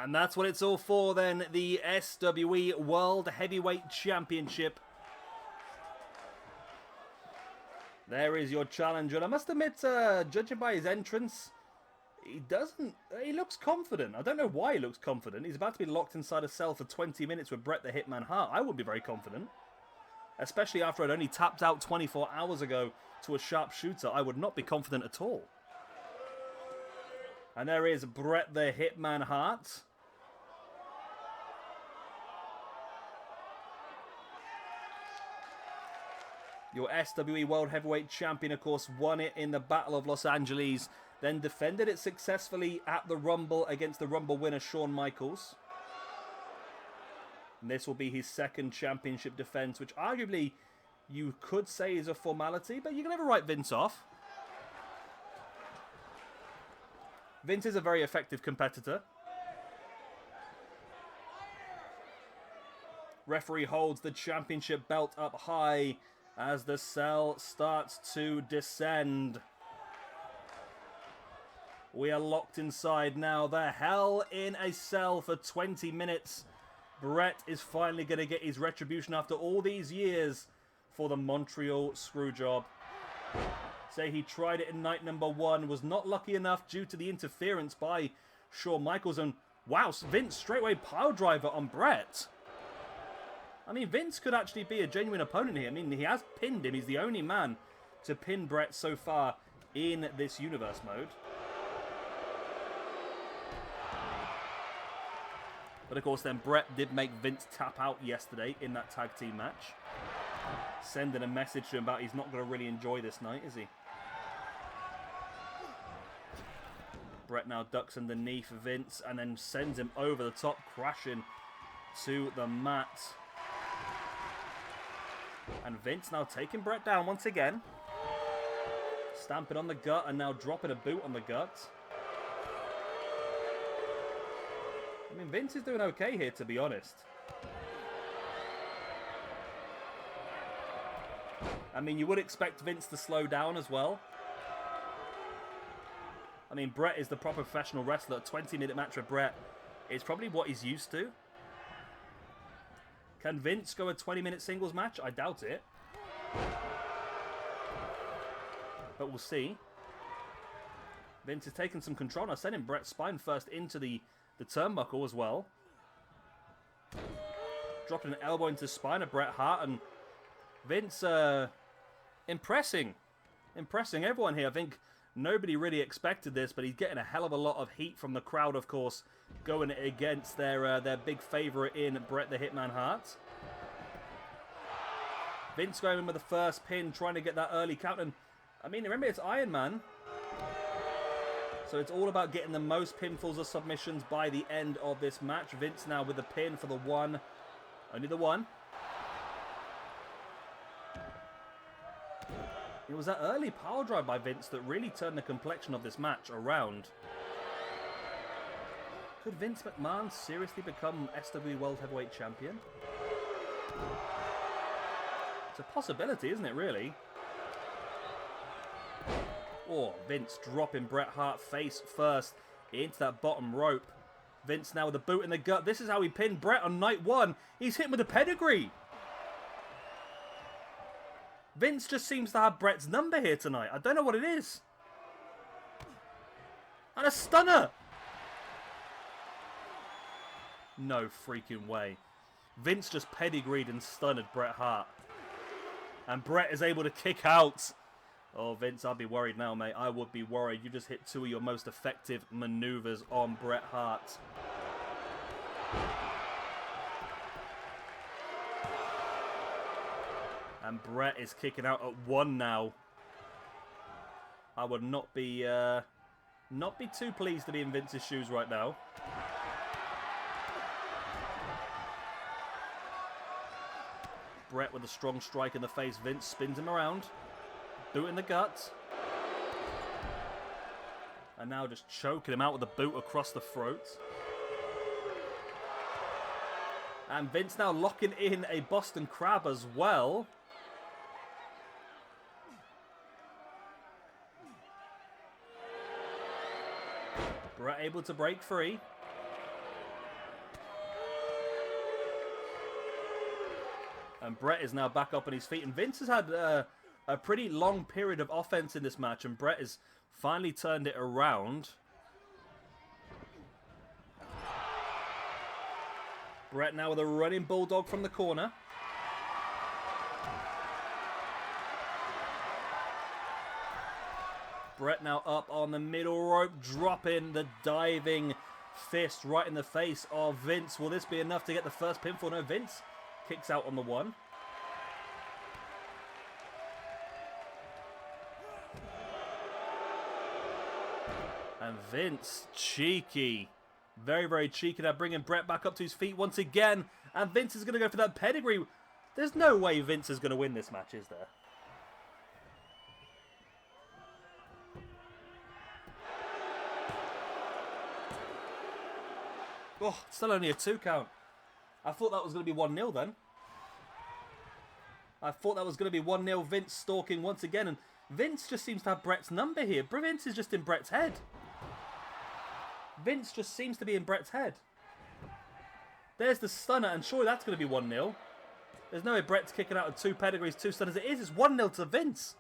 And that's what it's all for then, the SWE World Heavyweight Championship. There is your challenger. And I must admit, judging by his entrance, he looks confident. I don't know why he looks confident. He's about to be locked inside a cell for 20 minutes with Bret the Hitman Hart. I would be very confident. Especially after I'd only tapped out 24 hours ago to a sharpshooter. I would not be confident at all. And there is Bret the Hitman Hart. Your SWE World Heavyweight Champion, of course, won it in the Battle of Los Angeles. Then defended it successfully at the Rumble against the Rumble winner, Shawn Michaels. And this will be his second championship defense, which arguably you could say is a formality, but you can never write Vince off. Vince is a very effective competitor. Referee holds the championship belt up high as the cell starts to descend. We are locked inside now. The Hell in a Cell for 20 minutes. Bret is finally going to get his retribution after all these years for the Montreal Screwjob. Say he tried it in night number 1, was not lucky enough due to the interference by Shawn Michaels, and wow, Vince straightaway pile driver on Bret. I mean, Vince could actually be a genuine opponent here. I mean, he has pinned him. He's the only man to pin Bret so far in this universe mode. But of course then Bret did make Vince tap out yesterday in that tag team match. Sending a message to him about he's not going to really enjoy this night, is he? Bret now ducks underneath Vince and then sends him over the top, crashing to the mat. And Vince now taking Bret down once again. Stamping on the gut and now dropping a boot on the gut. I mean, Vince is doing okay here, to be honest. I mean, you would expect Vince to slow down as well. I mean, Bret is the proper professional wrestler. A 20-minute match with Bret is probably what he's used to. Can Vince go a 20-minute singles match? I doubt it. But we'll see. Vince is taking some control now, sending Bret's spine first into the turnbuckle as well. Dropping an elbow into the spine of Bret Hart, and Vince impressing everyone here. I think nobody really expected this, but he's getting a hell of a lot of heat from the crowd, of course, going against their big favourite in Bret the Hitman Hart. Vince going in with the first pin, trying to get that early count, and I mean, remember, it's Iron Man. So it's all about getting the most pinfalls or submissions by the end of this match. Vince now with the pin for the one. Only the one. It was that early power drive by Vince that really turned the complexion of this match around. Could Vince McMahon seriously become SWE World Heavyweight Champion? It's a possibility, isn't it, really? Oh, Vince dropping Bret Hart face first into that bottom rope. Vince now with a boot in the gut. This is how he pinned Bret on night 1. He's hit with a pedigree. Vince just seems to have Bret's number here tonight. I don't know what it is. And a stunner. No freaking way. Vince just pedigreed and stunned Bret Hart. And Bret is able to kick out. Oh, Vince, I'd be worried now, mate. I would be worried. You just hit 2 of your most effective maneuvers on Bret Hart. And Bret is kicking out at 1 now. I would not be too pleased to be in Vince's shoes right now. Bret with a strong strike in the face. Vince spins him around. Boot in the gut. And now just choking him out with a boot across the throat. And Vince now locking in a Boston Crab as well. Bret able to break free. And Bret is now back up on his feet. And Vince has had a pretty long period of offense in this match. And Bret has finally turned it around. Bret now with a running bulldog from the corner. Bret now up on the middle rope, dropping the diving fist right in the face of Vince. Will this be enough to get the first pinfall? No, Vince kicks out on the one. And Vince, cheeky. Very, very cheeky. Now bringing Bret back up to his feet once again. And Vince is going to go for that pedigree. There's no way Vince is going to win this match, is there? Oh, still only a 2 count. I thought that was going to be 1-0 then. I thought that was going to be 1-0. Vince stalking once again. And Vince just seems to have Bret's number here. Vince is just in Bret's head. Vince just seems to be in Bret's head. There's the stunner. And surely that's going to be 1-0. There's no way Bret's kicking out of 2 pedigrees, 2 stunners. It is. It's 1-0 to Vince.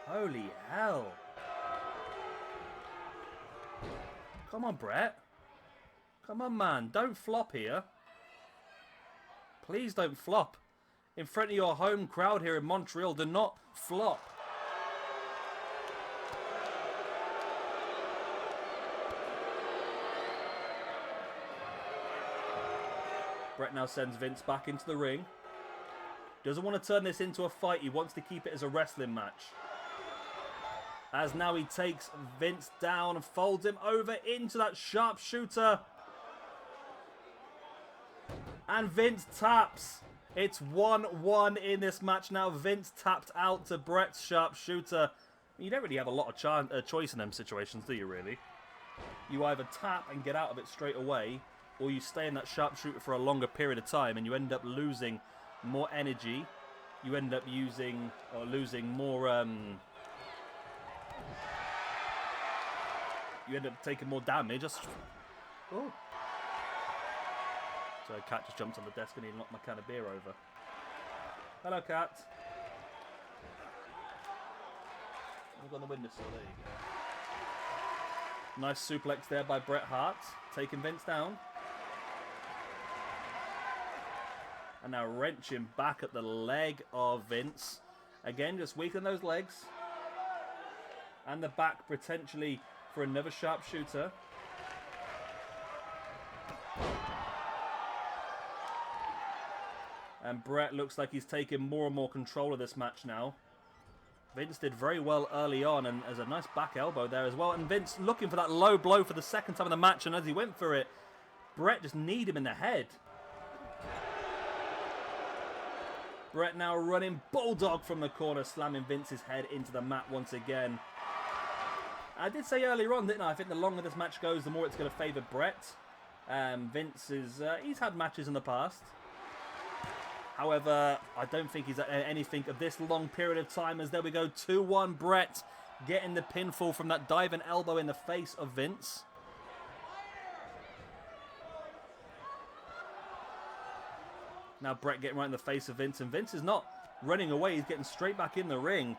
Holy hell. Come on, Bret. Come on, man. Don't flop here. Please don't flop. In front of your home crowd here in Montreal, do not flop. Bret now sends Vince back into the ring. Doesn't want to turn this into a fight. He wants to keep it as a wrestling match. As now he takes Vince down and folds him over into that sharpshooter. And Vince taps. It's 1-1 in this match now. Vince tapped out to Bret's sharpshooter. You don't really have a lot of choice in them situations, do you really? You either tap and get out of it straight away, or you stay in that sharpshooter for a longer period of time and you end up losing more energy. You end up losing more... you end up taking more damage. Oh. So Cat just jumped on the desk and he knocked my can of beer over. Hello, Cat. Look on the windowsill, there you go. Nice suplex there by Bret Hart, taking Vince down. And now wrenching back at the leg of Vince. Again, just weaken those legs. And the back potentially for another sharpshooter. And Bret looks like he's taking more and more control of this match now. Vince did very well early on, and there's a nice back elbow there as well. And Vince looking for that low blow for the second time in the match, and as he went for it, Bret just kneed him in the head. Bret now running bulldog from the corner, slamming Vince's head into the mat once again. I did say earlier on, didn't I? I think the longer this match goes, the more it's going to favour Bret. Vince is, he's had matches in the past. However, I don't think he's at anything of this long period of time, as there we go, 2-1 Bret getting the pinfall from that diving elbow in the face of Vince. Now Bret getting right in the face of Vince, and Vince is not running away, he's getting straight back in the ring.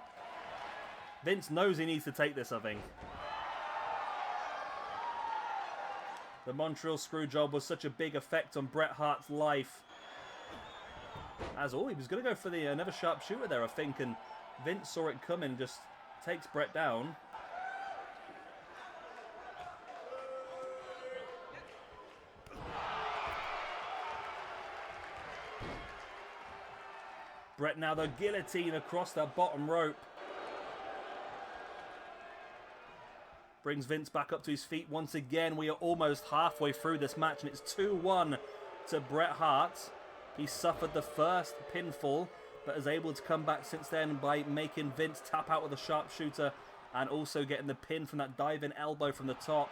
Vince knows he needs to take this, I think. The Montreal Screwjob was such a big effect on Bret Hart's life. As all, he was going to go for the another sharpshooter there, I think, and Vince saw it coming, just takes Bret down. Bret now the guillotine across that bottom rope. Brings Vince back up to his feet once again. We are almost halfway through this match, and it's 2-1 to Bret Hart. He suffered the first pinfall, but is able to come back since then by making Vince tap out with a sharpshooter and also getting the pin from that diving elbow from the top.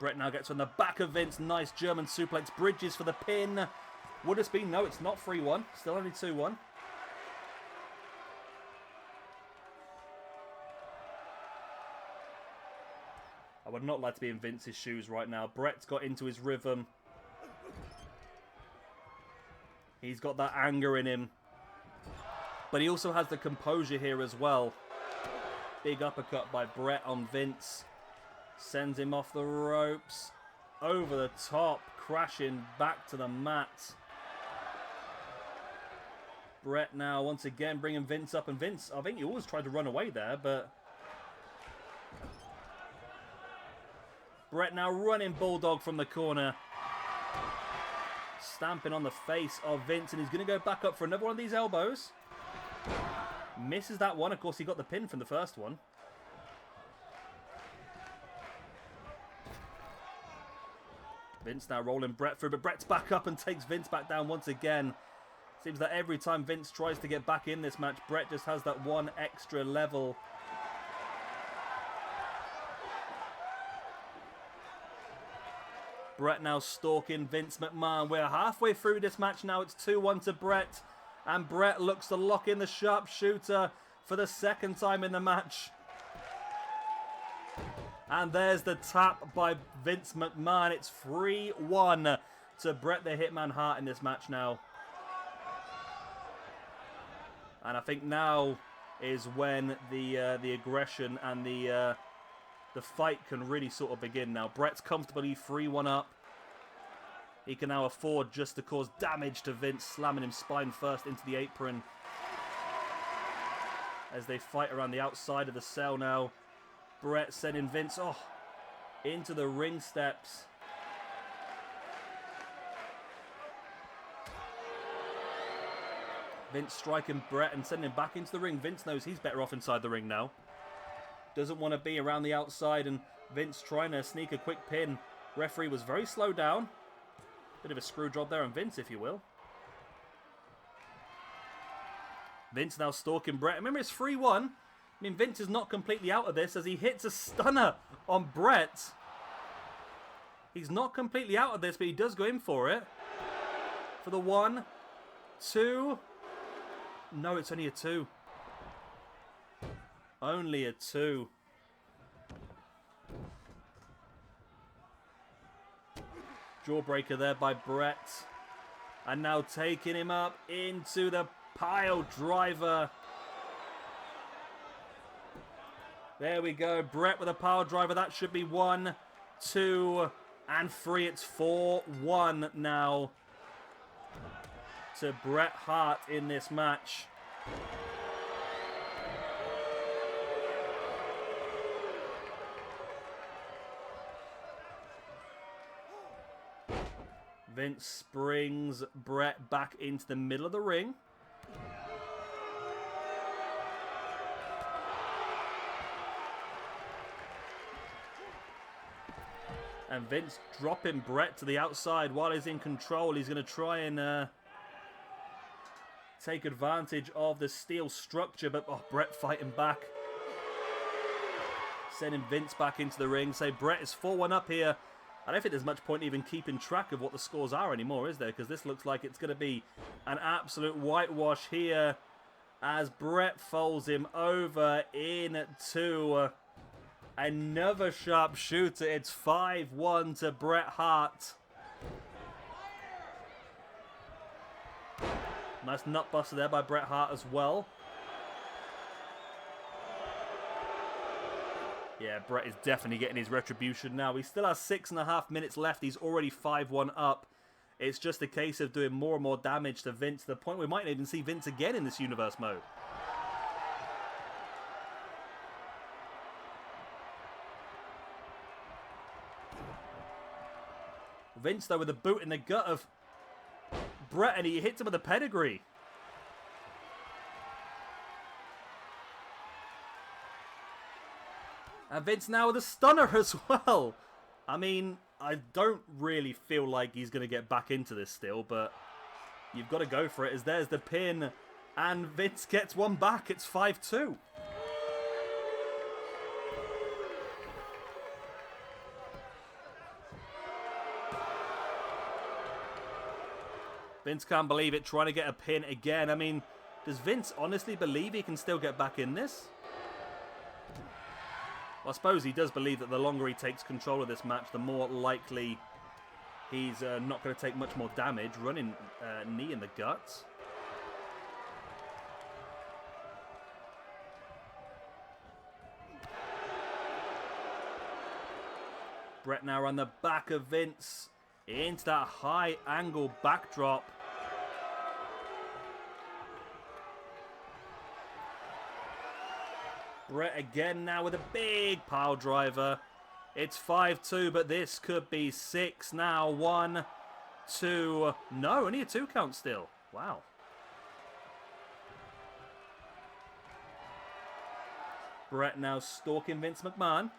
Bret now gets on the back of Vince. Nice German suplex. Bridges for the pin. Would this be? No, it's not 3-1. Still only 2-1. I would not like to be in Vince's shoes right now. Bret's got into his rhythm. He's got that anger in him. But he also has the composure here as well. Big uppercut by Bret on Vince. Sends him off the ropes. Over the top. Crashing back to the mat. Bret now once again bringing Vince up. And Vince, I think he always tried to run away there, but... Bret now running Bulldog from the corner. Stamping on the face of Vince. And he's going to go back up for another one of these elbows. Misses that one. Of course, he got the pin from the first one. Vince now rolling Bret through, but Bret's back up and takes Vince back down once again. Seems that every time Vince tries to get back in this match, Bret just has that one extra level. Bret now stalking Vince McMahon. We're halfway through this match now. It's 2-1 to Bret. And Bret looks to lock in the sharpshooter for the second time in the match. And there's the tap by Vince McMahon. It's 3-1 to Bret the Hitman Hart in this match now. And I think now is when the aggression and the fight can really sort of begin now. Bret's comfortably 3-1 up. He can now afford just to cause damage to Vince, slamming him spine first into the apron. As they fight around the outside of the cell now. Bret sending Vince into the ring steps. Vince striking Bret and sending him back into the ring. Vince knows he's better off inside the ring now. Doesn't want to be around the outside, and Vince trying to sneak a quick pin. Referee was very slow down. Bit of a screw job there on Vince, if you will. Vince now stalking Bret. Remember, it's 3-1. I mean, Vince is not completely out of this as he hits a stunner on Bret. He's not completely out of this, but he does go in for it. For the 1, 2. No, it's only a 2. Only a 2. Jawbreaker there by Bret. And now taking him up into the pile driver. There we go. Bret with a pile driver. That should be 1, 2, and 3. It's 4-1 now to Bret Hart in this match. Vince springs Bret back into the middle of the ring. And Vince dropping Bret to the outside while he's in control. He's going to try and take advantage of the steel structure. But Bret fighting back. Sending Vince back into the ring. So Bret is 4-1 up here. I don't think there's much point even keeping track of what the scores are anymore, is there? Because this looks like it's going to be an absolute whitewash here as Bret folds him over into another sharpshooter. It's 5-1 to Bret Hart. Nice nut buster there by Bret Hart as well. Yeah, Bret is definitely getting his retribution now. He still has 6.5 minutes left. He's already 5-1 up. It's just a case of doing more and more damage to Vince, to the point we might even see Vince again in this universe mode. Vince, though, with a boot in the gut of Bret, and he hits him with a pedigree. And Vince now with a stunner as well. I mean, I don't really feel like he's going to get back into this still, but you've got to go for it, as there's the pin, and Vince gets one back. It's 5-2. Vince can't believe it, trying to get a pin again. I mean, does Vince honestly believe he can still get back in this? Well, I suppose he does believe that the longer he takes control of this match, the more likely he's not going to take much more damage. Running knee in the guts. Bret now on the back of Vince into that high angle backdrop. Bret again now with a big pile driver. It's 5-2, but this could be 6 now. 1, 2. No, only a 2 count still. Wow. Bret now stalking Vince McMahon.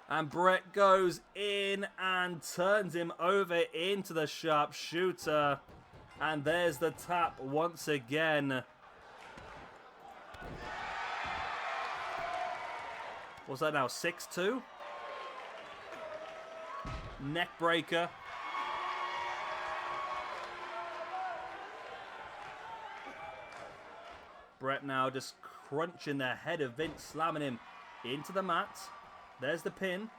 And Bret goes in and turns him over into the sharpshooter. And there's the tap once again. What's that now? 6-2? Neck breaker. Bret now just crunching the head of Vince, slamming him into the mat. There's the pin.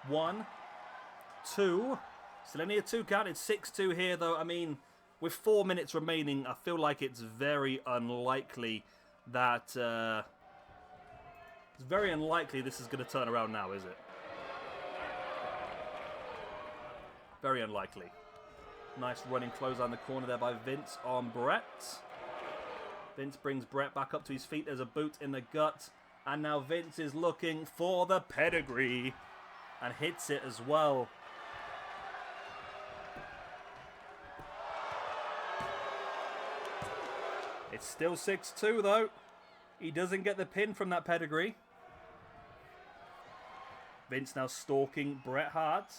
1, 2. Still only a 2 count. It's 6-2 here, though. I mean, with 4 minutes remaining, I feel like it's very unlikely that... it's very unlikely this is going to turn around now, is it? Very unlikely. Nice running close on the corner there by Vince on Bret. Vince brings Bret back up to his feet. There's a boot in the gut. And now Vince is looking for the pedigree. And hits it as well. It's still 6-2 though. He doesn't get the pin from that pedigree. Vince now stalking Bret Hart.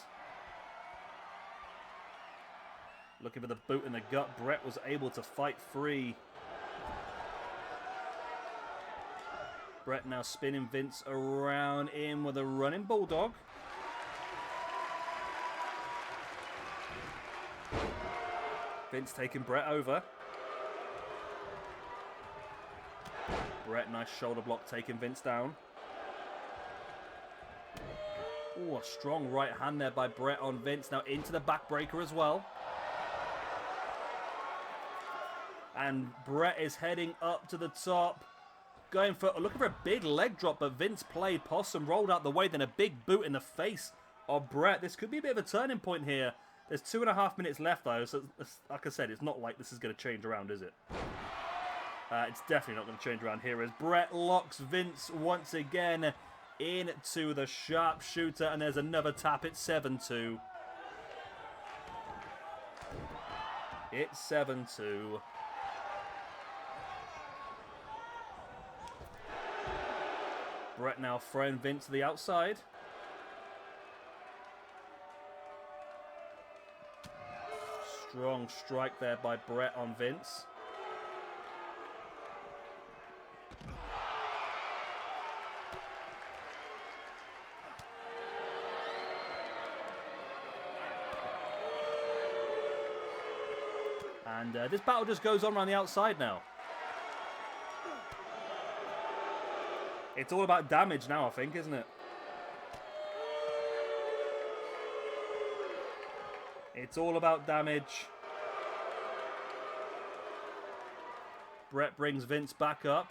Looking for the boot in the gut. Bret was able to fight free. Bret now spinning Vince around in with a running bulldog. Vince taking Bret over. Bret, nice shoulder block, taking Vince down. Oh, a strong right hand there by Bret on Vince. Now into the backbreaker as well. And Bret is heading up to the top. Looking for a big leg drop, but Vince played possum, rolled out the way, then a big boot in the face of Bret. This could be a bit of a turning point here. There's 2.5 minutes left, though, so like I said, it's not like this is going to change around, is it? It's definitely not going to change around here, as Bret locks Vince once again into the sharpshooter, and there's another tap. It's 7-2. It's 7-2. Bret now throwing Vince to the outside. Strong strike there by Bret on Vince. And this battle just goes on around the outside now. It's all about damage now, I think, isn't it? It's all about damage. Bret brings Vince back up.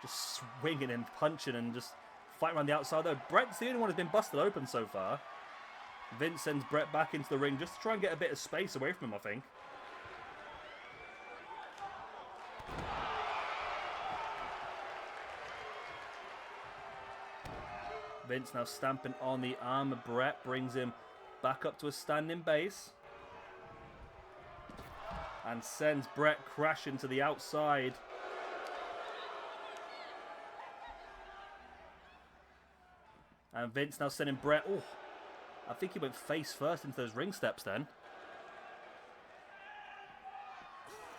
Just swinging and punching and just fighting around the outside, though. Bret's the only one who's been busted open so far. Vince sends Bret back into the ring just to try and get a bit of space away from him, I think. Vince now stamping on the arm of Bret, brings him back up to a standing base. And sends Bret crashing to the outside. And Vince now sending Bret... Oh, I think he went face first into those ring steps then.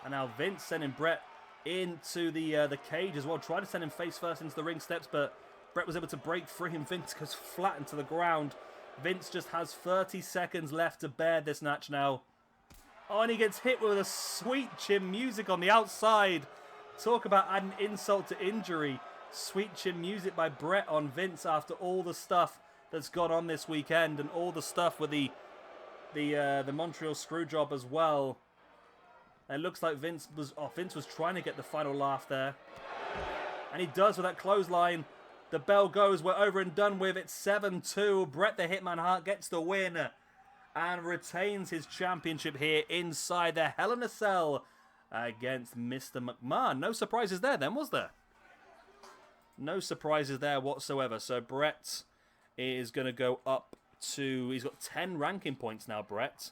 And now Vince sending Bret into the cage as well. Tried to send him face first into the ring steps, but Bret was able to break free and Vince goes flat into the ground. Vince just has 30 seconds left to bear this match now. Oh, and he gets hit with a sweet chin music on the outside. Talk about adding insult to injury. Sweet chin music by Bret on Vince after all the stuff that's gone on this weekend and all the stuff with the Montreal Screwjob as well. And it looks like Vince was trying to get the final laugh there. And he does with that clothesline. The bell goes, we're over and done with. It's 7-2. Bret the Hitman Hart gets the win and retains his championship here inside the Hell in a Cell against Mr. McMahon. No surprises there then, was there? No surprises there whatsoever. So Bret is going to go up to... He's got 10 ranking points now, Bret.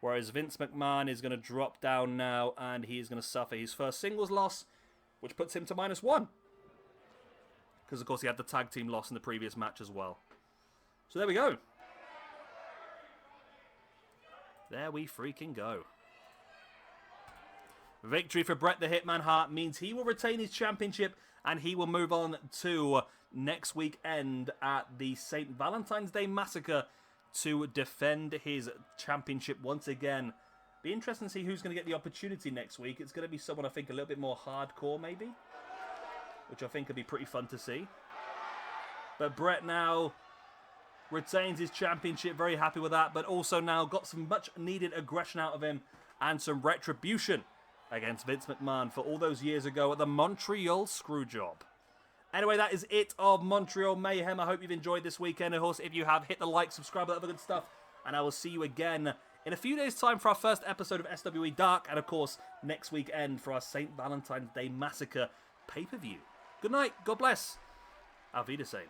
Whereas Vince McMahon is going to drop down now and he's going to suffer his first singles loss, which puts him to -1. Because, of course, he had the tag team loss in the previous match as well. So there we go. There we freaking go. Victory for Bret the Hitman Hart means he will retain his championship and he will move on to next weekend at the St. Valentine's Day Massacre to defend his championship once again. Be interesting to see who's going to get the opportunity next week. It's going to be someone I think a little bit more hardcore maybe, which I think could be pretty fun to see. But Bret now retains his championship, very happy with that, but also now got some much needed aggression out of him and some retribution against Vince McMahon for all those years ago at the Montreal Screwjob. Anyway, that is it of Montreal Mayhem. I hope you've enjoyed this weekend. Of course, if you have, hit the like, subscribe, that other good stuff, and I will see you again in a few days' time for our first episode of SWE Dark, and of course, next weekend for our St. Valentine's Day Massacre pay-per-view. Good night, God bless, auf Wiedersehen.